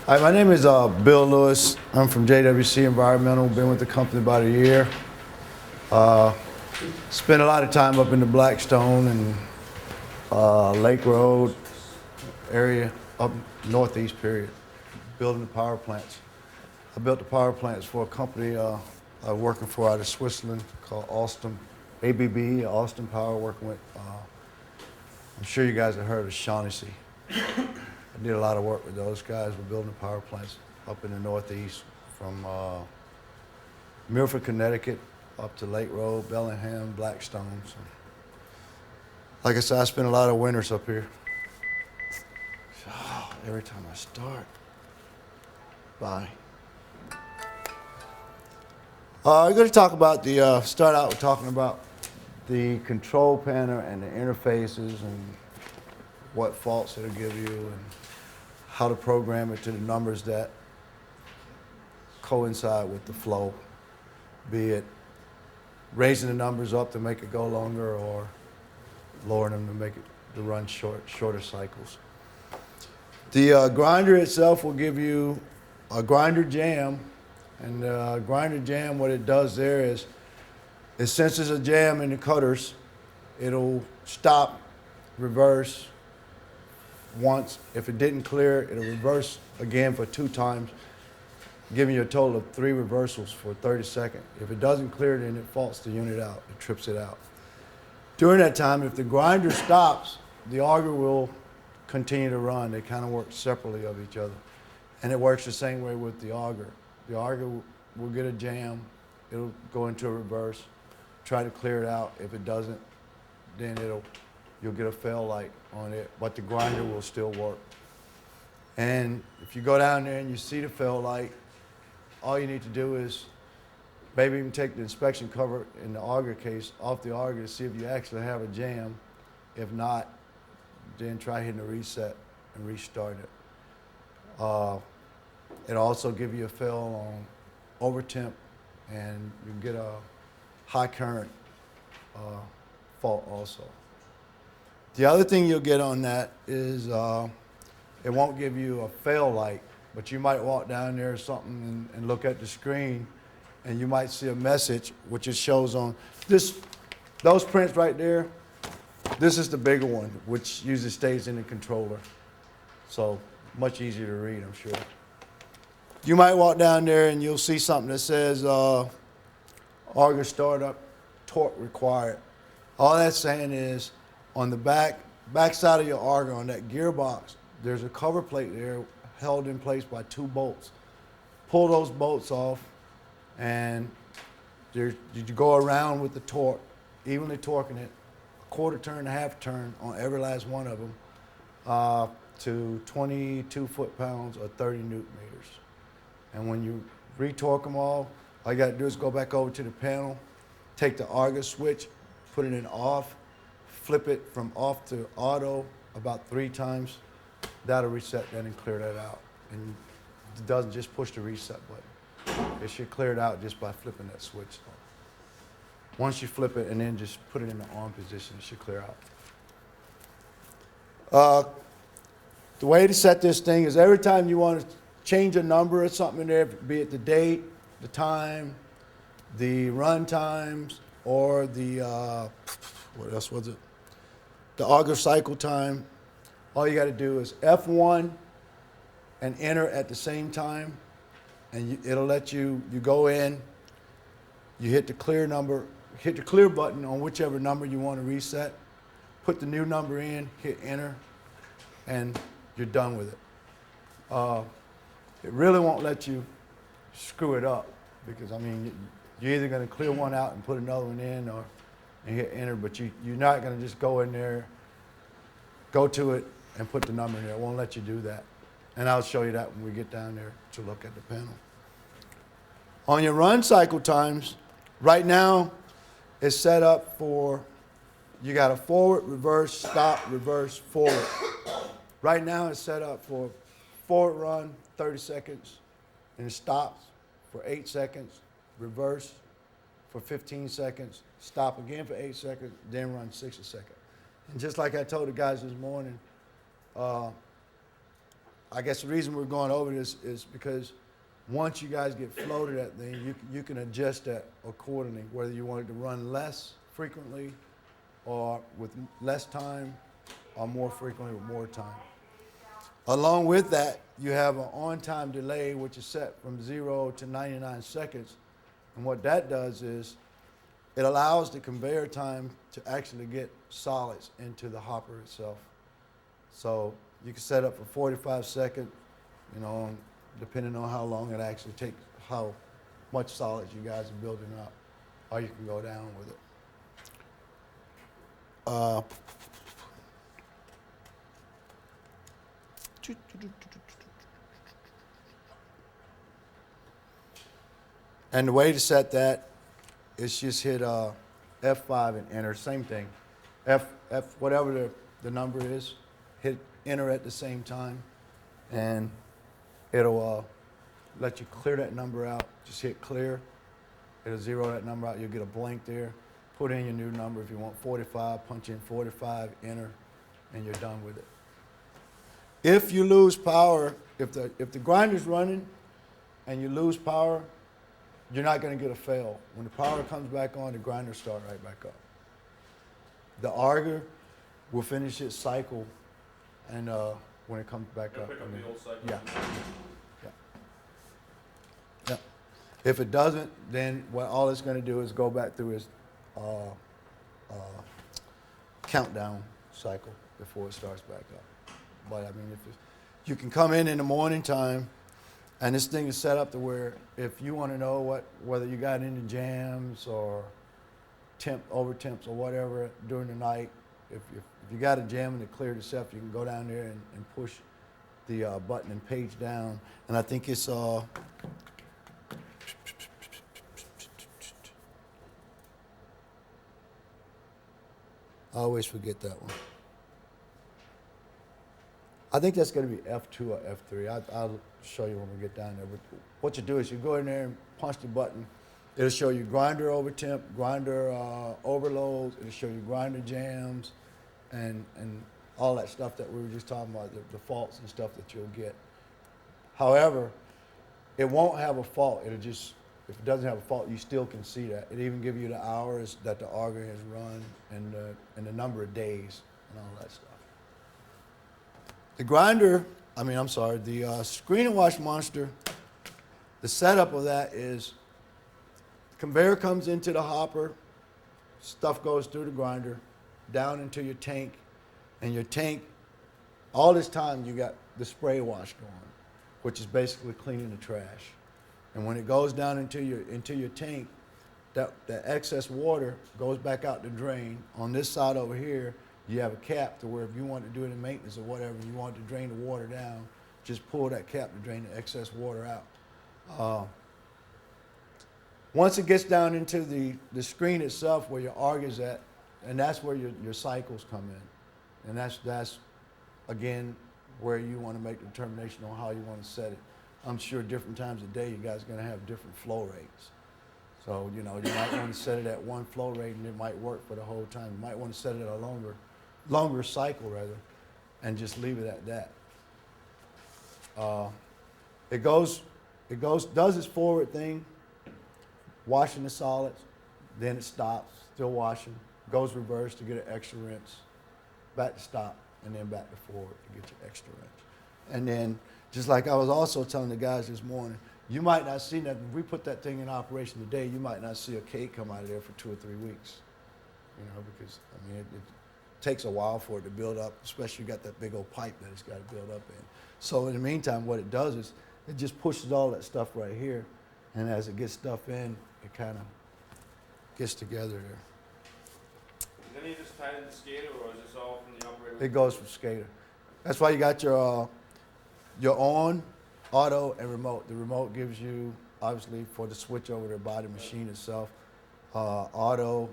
Hi, my name is Bill Lewis. I'm from JWC Environmental. Been with the company about a year. Spent a lot of time up in the Blackstone and Lake Road area, up northeast period, building the power plants. I built the power plants for a company I'm working for out of Switzerland called Alstom, ABB, Alstom Power, working with, I'm sure you guys have heard of Shaughnessy. I did a lot of work with those guys. We're building power plants up in the Northeast from Milford, Connecticut, up to Lake Road, Bellingham, Blackstone. So, like I said, I spent a lot of winters up here. Oh, every time I start. Bye. I'm going to talk about start out with talking about the control panel and the interfaces and what faults it'll give you and how to program it to the numbers that coincide with the flow, be it raising the numbers up to make it go longer or lowering them to make it to run shorter cycles. The grinder itself will give you a grinder jam, and grinder jam, what it does there is it senses a jam in the cutters. It'll stop, reverse once. If it didn't clear, it'll reverse again for 2 times, giving you a total of 3 reversals for 30 seconds. If it doesn't clear, then it faults the unit out. It trips it out. During that time, if the grinder stops, the auger will continue to run. They kind of work separately of each other. And it works the same way with the auger. The auger will get a jam. It'll go into a reverse, try to clear it out. If it doesn't, then you'll get a fail light on it, but the grinder will still work. And if you go down there and you see the fail light, all you need to do is maybe even take the inspection cover in the auger case off the auger to see if you actually have a jam. If not, then try hitting the reset and restart it. It'll also give you a fail on over temp, and you can get a high current fault also. The other thing you'll get on that is it won't give you a fail light, but you might walk down there or something and look at the screen, and you might see a message which it shows on those prints right there. This is the bigger one, which usually stays in the controller. So much easier to read, I'm sure. You might walk down there and you'll see something that says auger startup torque required. All that's saying is on the back side of your auger, on that gearbox, there's a cover plate there held in place by 2 bolts. Pull those bolts off, and you go around with the torque, evenly torquing it, a quarter turn to half turn on every last one of them to 22 foot-pounds or 30 newton meters. And when you re-torque them all you got to do is go back over to the panel, take the auger switch, put it in off, flip it from off to auto about 3 times. That'll reset that and clear that out. And it doesn't just push the reset button. It should clear it out just by flipping that switch. Once you flip it and then just put it in the on position, it should clear out. The way to set this thing is every time you want to change a number or something in there, be it the date, the time, the run times, or the, what else was it? The auger cycle time. All you got to do is F1 and enter at the same time, and it'll let you go in, you hit the clear number, hit the clear button on whichever number you want to reset, put the new number in, hit enter, and you're done with it. It really won't let you screw it up because, I mean, you're either going to clear one out and put another one in and hit enter, but you're not going to just go in there, go to it, and put the number in there. It won't let you do that. And I'll show you that when we get down there to look at the panel. On your run cycle times, right now it's set up for, you got a forward, reverse, stop, reverse, forward. Right now it's set up for forward run, 30 seconds, and it stops for 8 seconds, reverse for 15 seconds, stop again for 8 seconds, then run 60 seconds. And just like I told the guys this morning, I guess the reason we're going over this is because once you guys get flow to that thing, you can adjust that accordingly, whether you want it to run less frequently or with less time or more frequently with more time. Along with that, you have an on-time delay, which is set from 0 to 99 seconds. And what that does is it allows the conveyor time to actually get solids into the hopper itself. So you can set up for 45 seconds, you know, depending on how long it actually takes, how much solids you guys are building up, or you can go down with it. And the way to set that is just hit F5 and enter. Same thing. F whatever the number is, hit enter at the same time, and it'll let you clear that number out. Just hit clear. It'll zero that number out. You'll get a blank there. Put in your new number if you want 45. Punch in 45, enter, and you're done with it. If you lose power, if the grinder's running and you lose power, you're not going to get a fail. When the power comes back on, the grinder start right back up. The auger will finish its cycle, and when it comes back up. Pick up the old cycle. Yeah. Yeah. If it doesn't, then what all it's going to do is go back through its countdown cycle before it starts back up. But I mean, you can come in the morning time, and this thing is set up to where if you want to know whether you got any jams or over temps or whatever during the night, if you got a jam and it cleared itself, you can go down there and push the button and page down. And I think it's I always forget that one. I think that's going to be F2 or F3. I'll show you when we get down there. But what you do is you go in there and punch the button. It'll show you grinder over temp, grinder overloads. It'll show you grinder jams, and all that stuff that we were just talking about, the faults and stuff that you'll get. However, it won't have a fault. It'll just, if it doesn't have a fault, you still can see that. It even gives you the hours that the auger has run and the number of days and all that stuff. The screen and wash monster, the setup of that is the conveyor comes into the hopper, stuff goes through the grinder, down into your tank, and your tank, all this time you got the spray wash going, which is basically cleaning the trash. And when it goes down into your tank, that excess water goes back out the drain. On this side over here, you have a cap to where if you want to do any maintenance or whatever, you want to drain the water down, just pull that cap to drain the excess water out. Once it gets down into the screen itself where your auger's at, and that's where your cycles come in. And that's again, where you want to make the determination on how you want to set it. I'm sure different times of day you guys are going to have different flow rates. So, you might want to set it at one flow rate and it might work for the whole time. You might want to set it at a longer cycle rather, and just leave it at that. It does its forward thing, washing the solids, then it stops, still washing, goes reverse to get an extra rinse, back to stop, and then back to forward to get your extra rinse. And then, just like I was also telling the guys this morning, you might not see nothing. If we put that thing in operation today, you might not see a cake come out of there for 2 or 3 weeks. Because it takes a while for it to build up, especially you got that big old pipe that it's got to build up in. So in the meantime, what it does is it just pushes all that stuff right here, and as it gets stuff in, it kind of gets together there. Is any of this tied into SCADA, or is this all from the operator? It goes from SCADA. That's why you got your on, auto, and remote. The remote gives you, obviously, for the switch over the body machine itself, auto.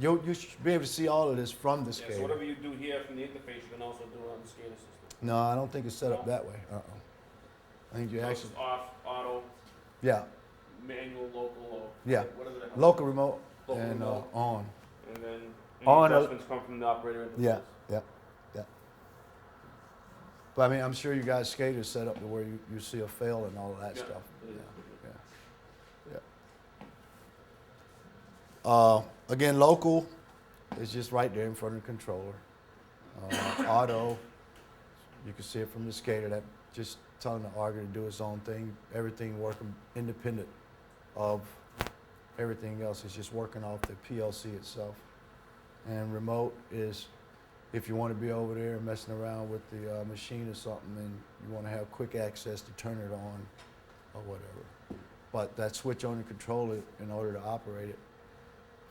You should be able to see all of this from the SCADA. Yeah, so whatever you do here from the interface, you can also do it on the SCADA system. No, I don't think it's set up that way. I think you So actually, it's off, auto, yeah, manual, local, or yeah, whatever the hell. local remote Local and remote. on. And then On any adjustments come from the operator interface. Yeah, yeah, yeah. But I mean, I'm sure you guys skaters set up to where you see a fail and all of that Yeah, stuff. it is. Yeah. Again, local is just right there in front of the controller. Auto, you can see it from the skater that just telling the auger to do its own thing. Everything working independent of everything else. It's just working off the PLC itself. And remote is if you want to be over there messing around with the machine or something and you want to have quick access to turn it on or whatever. But that switch on the controller, in order to operate it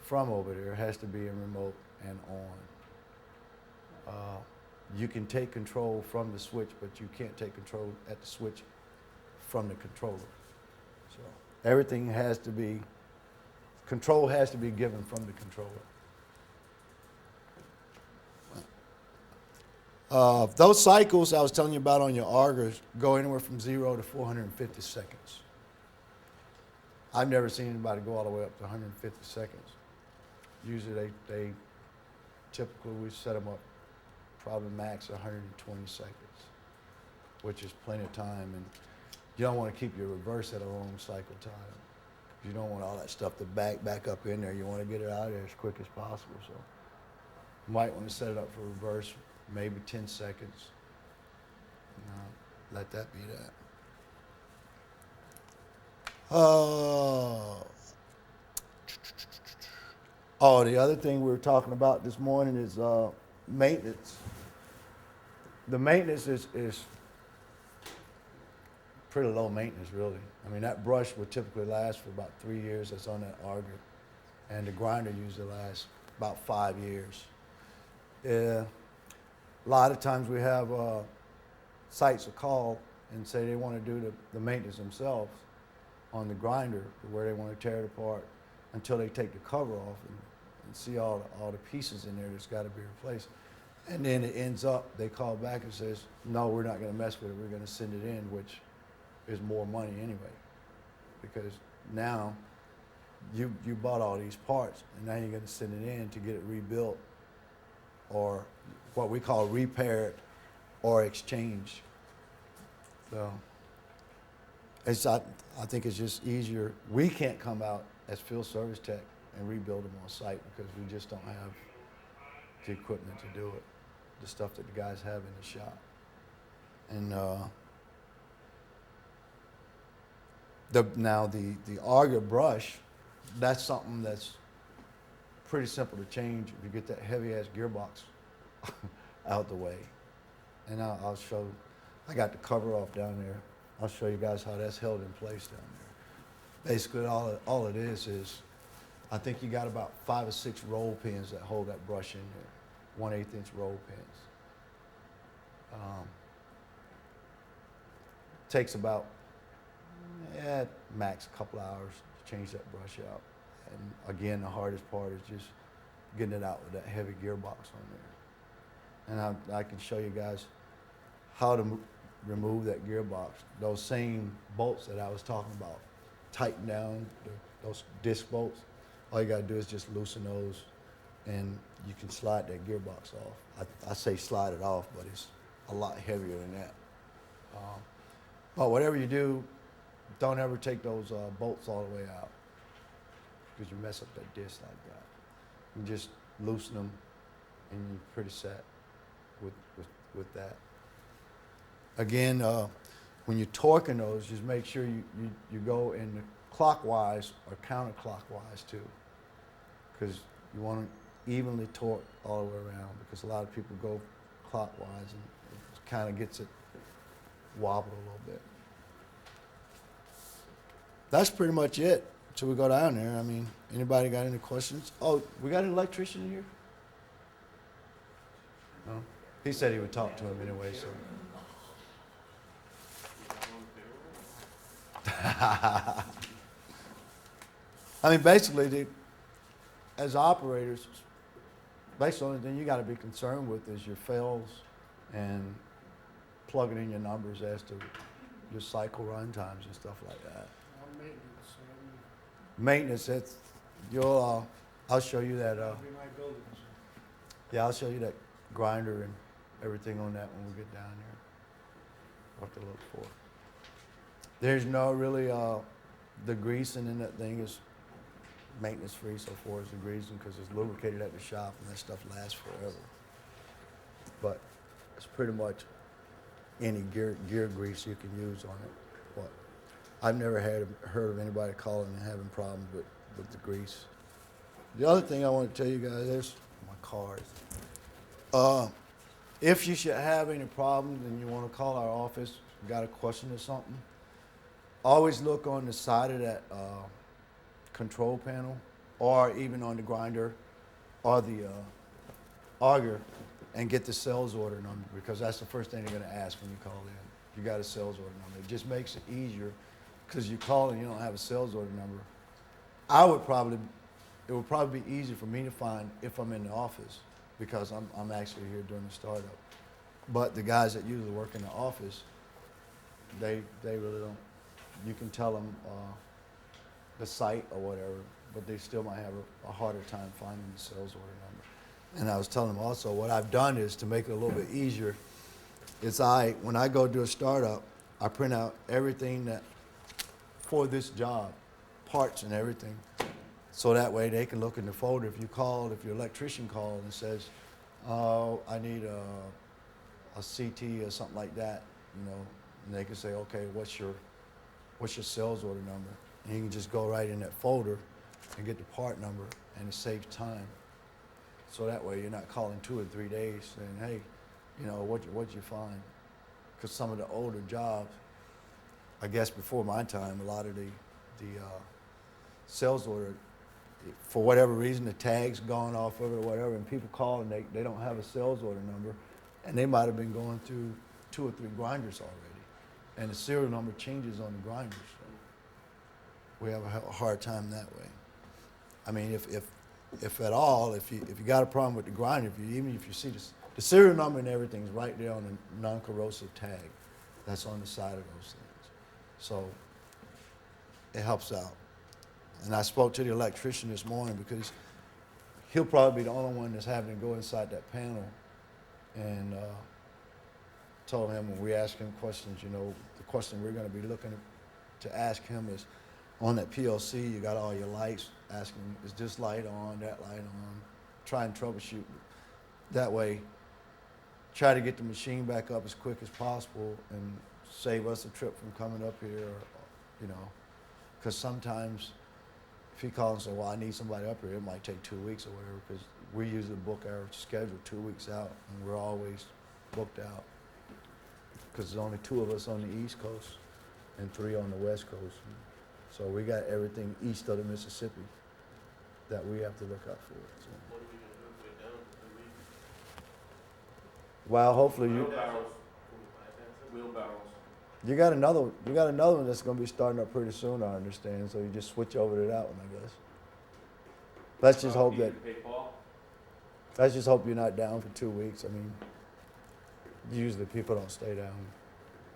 from over there, has to be in remote and on. You can take control from the switch, but you can't take control at the switch from the controller. So everything has to be, control has to be given from the controller. Those cycles I was telling you about on your augers go anywhere from 0 to 450 seconds. I've never seen anybody go all the way up to 150 seconds. Usually they typically we set them up probably max 120 seconds, which is plenty of time. And you don't want to keep your reverse at a long cycle time. You don't want all that stuff to back up in there. You want to get it out of there as quick as possible. So you might want to set it up for reverse, maybe 10 seconds. Let that be that. The other thing we were talking about this morning is maintenance. The maintenance is pretty low maintenance, really. I mean, that brush would typically last for about 3 years. That's on that auger, and the grinder usually lasts about 5 years. A lot of times we have sites will call and say they want to do the maintenance themselves on the grinder, where they want to tear it apart until they take the cover off and see all the pieces in there that's got to be replaced. And then it ends up, they call back and says, no, we're not going to mess with it. We're going to send it in, which is more money anyway. Because now you bought all these parts, and now you're going to send it in to get it rebuilt, or what we call repaired or exchanged. So I think it's just easier. We can't come out as field service tech and rebuild them on site because we just don't have the equipment to do it, the stuff that the guys have in the shop. And the auger brush, that's something that's pretty simple to change if you get that heavy ass gearbox out the way. And I'll show, I got the cover off down there. I'll show you guys how that's held in place down there. Basically all it is I think you got about 5 or 6 roll pins that hold that brush in there, 1/8 inch roll pins. Takes about max a couple hours to change that brush out. And again, the hardest part is just getting it out with that heavy gearbox on there. And I can show you guys how to remove that gearbox. Those same bolts that I was talking about, tighten down those disc bolts. All you gotta do is just loosen those, and you can slide that gearbox off. I say slide it off, but it's a lot heavier than that. But whatever you do, don't ever take those bolts all the way out, because you mess up that disc like that. You just loosen them, and you're pretty set with that. Again, when you're torquing those, just make sure you go in the clockwise or counterclockwise too, because you want to evenly torque all the way around, because a lot of people go clockwise and it kind of gets it wobbled a little bit. That's pretty much it until we go down there. I mean, anybody got any questions? Oh, we got an electrician here? No? He said he would talk to him anyway, so. I mean, basically, as operators, basically the only thing you got to be concerned with is your fails and plugging in your numbers as to your cycle run times and stuff like that. Maintenance, it's I'll show you that. Yeah, I'll show you that grinder and everything on that when we get down there. what to look for. There's no really, the greasing in that thing is maintenance free so far as the greasing because it's lubricated at the shop and that stuff lasts forever. But it's pretty much any gear grease you can use on it. But I've never heard of anybody calling and having problems with the grease. The other thing I want to tell you guys, there's my cards. If you should have any problems and you want to call our office, got a question or something, always look on the side of that control panel or even on the grinder or the auger and get the sales order number because that's the first thing they're going to ask when you call in. You got a sales order number. It just makes it easier because you call and you don't have a sales order number. It would probably be easier for me to find if I'm in the office because I'm actually here during the startup. But the guys that usually work in the office, they really don't. You can tell them the site or whatever, but they still might have a harder time finding the sales order number. And I was telling them also, what I've done is to make it a little bit easier, is when I go do a startup, I print out everything that for this job, parts and everything, so that way they can look in the folder. If your electrician called and says, oh, I need a CT or something like that, you know, and they can say, okay, what's your sales order number? And you can just go right in that folder and get the part number, and it saves time. So that way you're not calling 2 or 3 days saying, hey, you know, what'd you find? Because some of the older jobs, I guess before my time, a lot of the sales order, for whatever reason, the tag's gone off of it or whatever, and people call and they don't have a sales order number, and they might have been going through 2 or 3 grinders already, and the serial number changes on the grinders. So we have a hard time that way. I mean, if at all, if you got a problem with the grinder, even if you see the serial number and everything's right there on the non-corrosive tag, that's on the side of those things. So it helps out. And I spoke to the electrician this morning because he'll probably be the only one that's having to go inside that panel, and told him when we ask him questions, you know, the question we're going to be looking to ask him is, on that PLC, you got all your lights, asking, is this light on, that light on? Try and troubleshoot. That way, try to get the machine back up as quick as possible and save us a trip from coming up here, or, you know, because sometimes if he calls and say, well, I need somebody up here, it might take 2 weeks or whatever, because we usually book our schedule 2 weeks out, and we're always booked out because there's only 2 of us on the East Coast and 3 on the West Coast. So we got everything east of the Mississippi that we have to look out for. So. What are we gonna do if we're down for 3 weeks? Well, hopefully Wheelbarrows. you got another one that's going to be starting up pretty soon, I understand. So you just switch over to that one, I guess. Let's just hope you're not down for 2 weeks. I mean, usually people don't stay down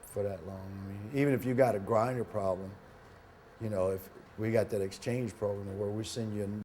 for that long. I mean, even if you got a grinder problem, you know, if we got that exchange program where we send you